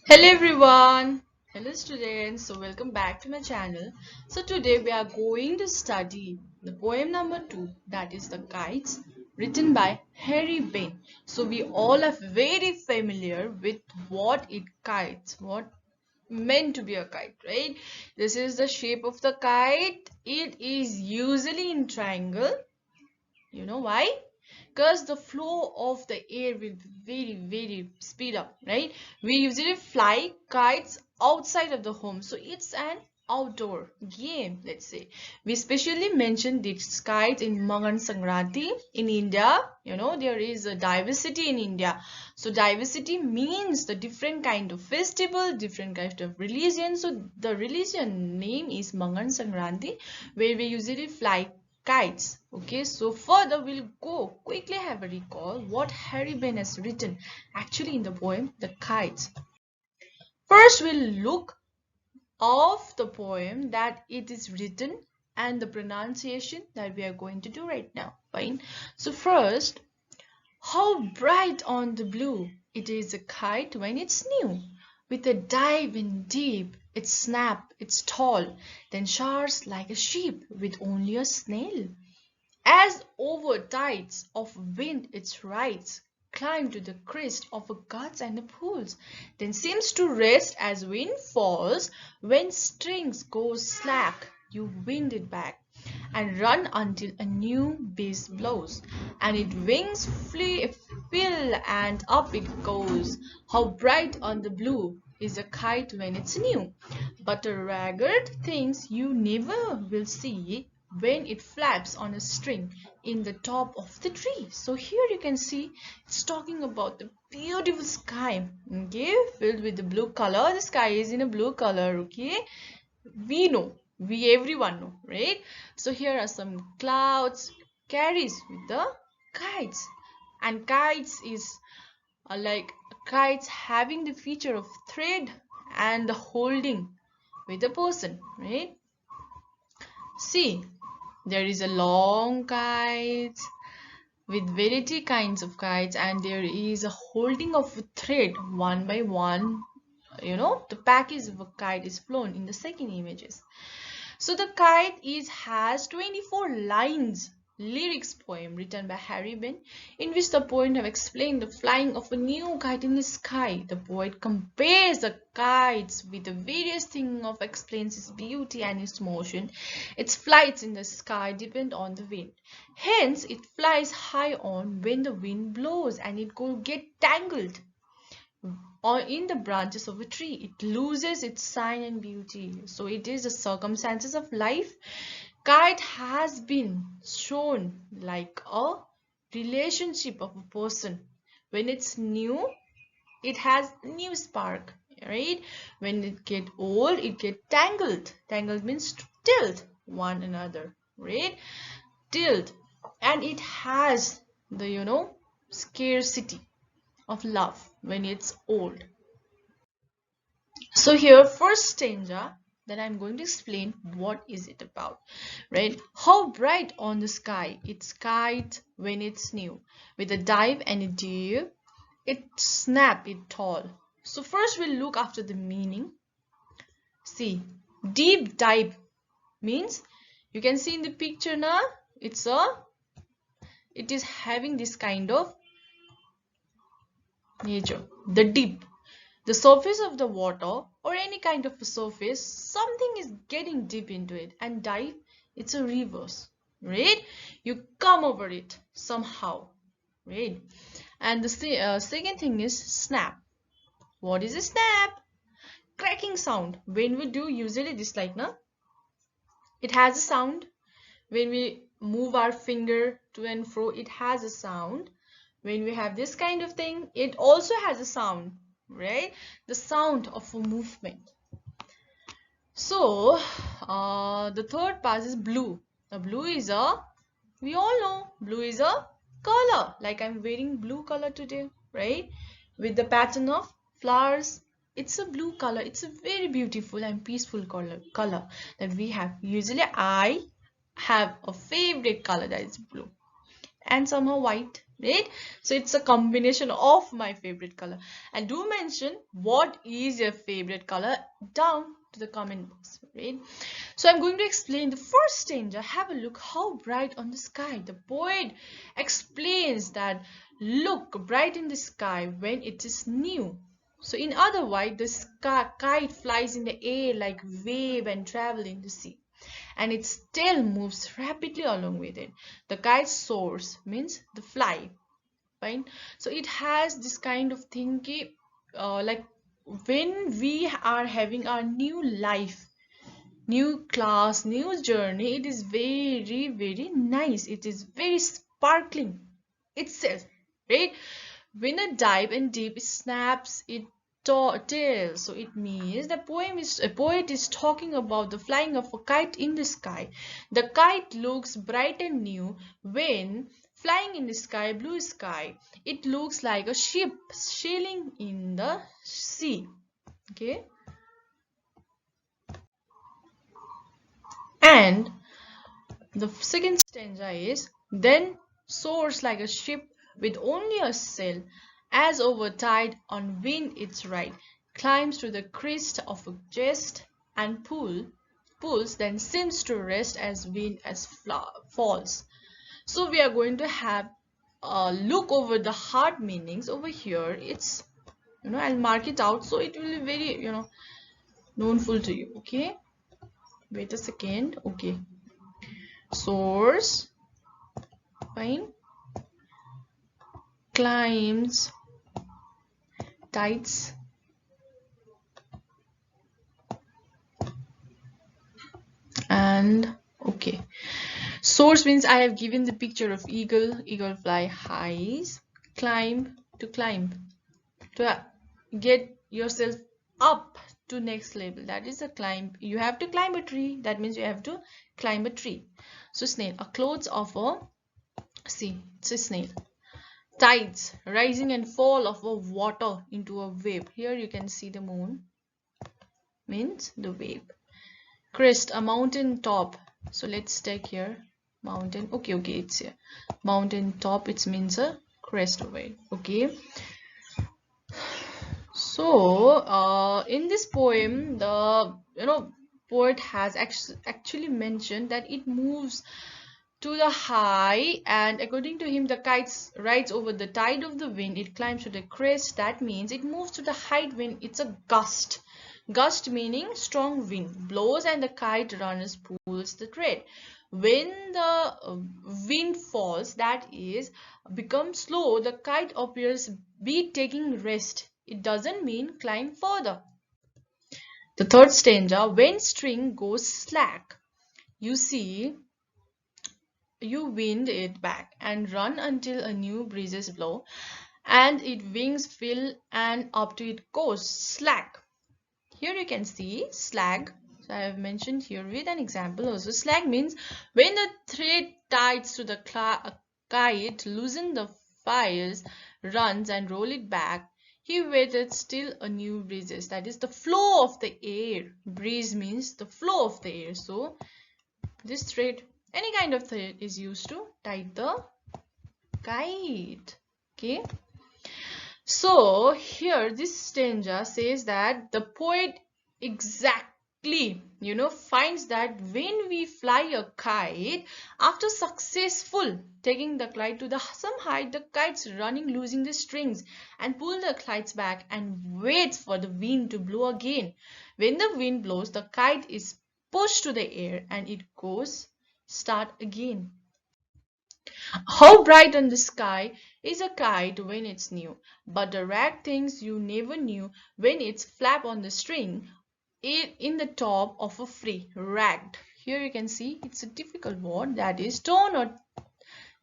Hello everyone. Hello students. So welcome back to my channel. So today we are going to study the poem number 2, that is The Kites, written by Harry Bain. So we all are very familiar with what it kites, what meant to be a kite, right? This is the shape of the kite. It is usually in triangle. You know why? Because the flow of the air will very speed up, right? We usually fly kites outside of the home, so it's an outdoor game, let's say. We specially mentioned these kites in Mangan Sankranti in India. There is a diversity in India, so diversity means the different kind of festival, different kind of religion. So the religion name is Mangan Sankranti, where we usually fly kites. Okay, so further we'll go quickly have a recall what Harry Bain has written actually in the poem The Kites. First we'll look of the poem that it is written and the pronunciation that we are going to do right now. Fine. So first, how bright on the blue it is a kite when it's new. With a dive in deep, its snap, it's tall, then soars like a sheep with only a snail. As over tides of wind its rides, climb to the crest of a guts and the pools, then seems to rest as wind falls. When strings go slack, you wind it back and run until a new breeze blows, and its wings fill and up it goes. How bright on the blue is a kite when it's new, but a ragged things you never will see when it flaps on a string in the top of the tree. So here you can see it's talking about the beautiful sky, okay, filled with the blue color. The sky is in a blue color, okay. We everyone know, right? So here are some clouds carries with the kites, and kites is like kites having the feature of thread and the holding with a person, right? See, there is a long kite with variety kinds of kites, and there is a holding of a thread one by one. The package of a kite is flown in the second images. So the kite is has 24 lines lyrics poem written by Harry Bain, in which the poet have explained the flying of a new kite in the sky. The poet compares the kites with the various things of explains its beauty and its motion. Its flights in the sky depend on the wind. Hence, it flies high on when the wind blows, and it could get tangled or in the branches of a tree. It loses its sign and beauty. So it is the circumstances of life. Kite has been shown like a relationship of a person. When it's new, it has new spark, right? When it get old, it get tangled. Tangled means to tilt one another, right? Tilt. And it has the scarcity of love when it's old. So here first stanza that I'm going to explain what is it about, right? How bright on the sky its kite when it's new, with a dive and a dew, it snap it tall. So first we'll look after the meaning. See, deep dive means you can see in the picture now, it is having this kind of nature. The deep, the surface of the water or any kind of a surface, something is getting deep into it. And dive, it's a reverse, right? You come over it somehow, right? And the second thing is snap. What is a snap? Cracking sound. When we do usually this, like na, it has a sound. When we move our finger to and fro, it has a sound. When we have this kind of thing, it also has a sound, right? The sound of a movement. So the third part is blue. The blue is we all know blue is a color, like I'm wearing blue color today, right? With the pattern of flowers. It's a blue color. It's a very beautiful and peaceful color that we have. Usually I have a favorite color that is blue, and somehow white. right? So it's a combination of my favorite color. And do mention what is your favorite color down to the comment box, right? So I'm going to explain the first stanza. Have a look how bright on the sky. The poet explains that look bright in the sky when it is new. So in other words, the kite flies in the air like wave and travel in the sea, and its tail moves rapidly along with it. The kite soars means the fly, fine. So it has this kind of thinking, like when we are having our new life, new class, new journey, it is very, very nice. It is very sparkling itself, right? When a dive and deep snaps its tail, so it means a poet is talking about the flying of a kite in the sky. The kite looks bright and new when flying in the sky, blue sky. It looks like a ship sailing in the sea. Okay, and the second stanza is then soars like a ship with only a sail, as over tide on wind its ride, climbs to the crest of a chest and pulls, then seems to rest as wind as falls. So we are going to have a look over the hard meanings over here. It's, I'll mark it out so it will be very, knownful to you. Okay, wait a second. Okay, soars, fine, climbs, tides, and okay. Source means I have given the picture of eagle fly highs, climb, to climb, to get yourself up to next level. That is a climb. You have to climb a tree. That means you have to climb a tree. So snail, a clothes of a, see, it's a snail. Tides, rising and fall of a water into a wave. Here you can see the moon, means the wave. Crest, a mountain top. So let's take here mountain. Okay, it's here. Mountain top, it means a crest over it. Okay. So in this poem, the poet has actually mentioned that it moves to the high, and according to him, the kite rides over the tide of the wind. It climbs to the crest. That means it moves to the height when it's a gust. Gust meaning strong wind blows and the kite runners pulls the thread. When the wind falls, that is, becomes slow, the kite appears be taking rest. It doesn't mean climb further. The third stanza, when string goes slack, you see, you wind it back and run until a new breezes blow and its wings fill and up to it goes slack. Here you can see slag. So I have mentioned here with an example also. Slag means when the thread ties to the kite, loosen the fires, runs and roll it back. He waited still a new breezes. That is the flow of the air. Breeze means the flow of the air. So this thread, any kind of thread, is used to tie the kite. Okay. So here this stanza says that the poet exactly, finds that when we fly a kite, after successful taking the kite to the some height, the kite's running, losing the strings and pull the kites back and waits for the wind to blow again. When the wind blows, the kite is pushed to the air and it goes start again. How bright on the sky is a kite when it's new, but the rag things you never knew when it's flap on the string in the top of a free ragged. Here you can see it's a difficult word, that is torn or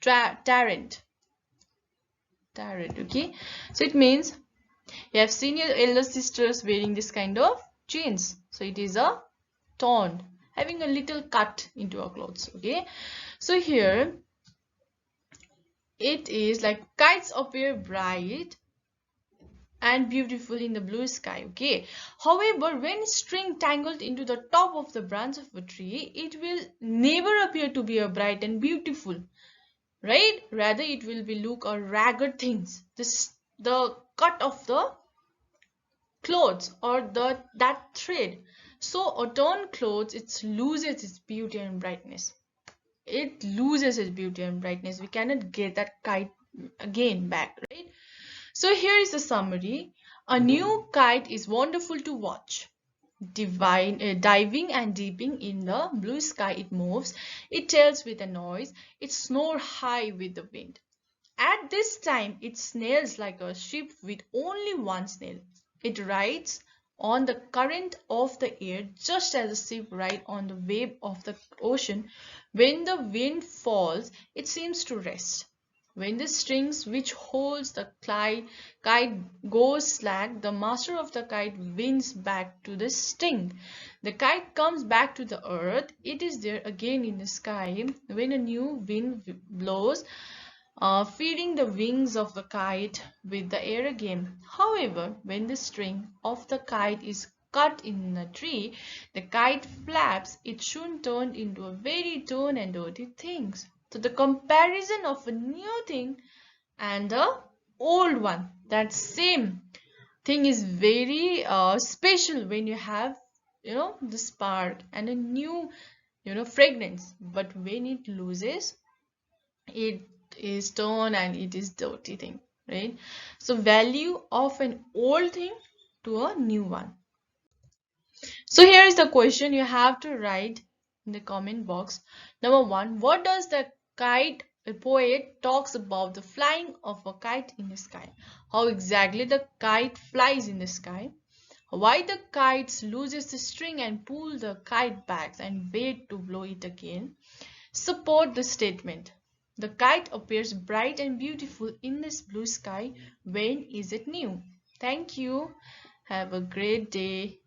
tarrant. Okay, so it means you have seen your elder sisters wearing this kind of chains, so it is a torn, having a little cut into our clothes. Okay, so here it is like kites appear bright and beautiful in the blue sky. Okay, however, when string tangled into the top of the branch of a tree, it will never appear to be a bright and beautiful, right? Rather it will be look a ragged things, this the cut of the clothes or the that thread. So a torn clothes, it loses its beauty and brightness. It loses its beauty and brightness. We cannot get that kite again back, right? So here is a summary. A new kite is wonderful to watch. Diving and dipping in the blue sky, it moves, it tails with a noise, it snores high with the wind. At this time, it sails like a ship with only one sail. It rides on the current of the air just as a ship rides on the wave of the ocean. When the wind falls, it seems to rest. When the strings which holds the kite goes slack, the master of the kite winds back to the sting. The kite comes back to the earth. It is there again in the sky when a new wind blows, feeding the wings of the kite with the air again. However, when the string of the kite is cut in a tree, the kite flaps, it soon turned into a very torn and dirty thing. So the comparison of a new thing and a old one, that same thing is very special when you have, the spark and a new, fragrance. But when it loses, it is torn and it is dirty thing, right? So value of an old thing to a new one. So here is the question you have to write in the comment box. Number one, what does the kite poet talks about the flying of a kite in the sky? How exactly the kite flies in the sky? Why the kites loses the string and pull the kite back and wait to blow it again? Support the statement. The kite appears bright and beautiful in this blue sky. When is it new? Thank you. Have a great day.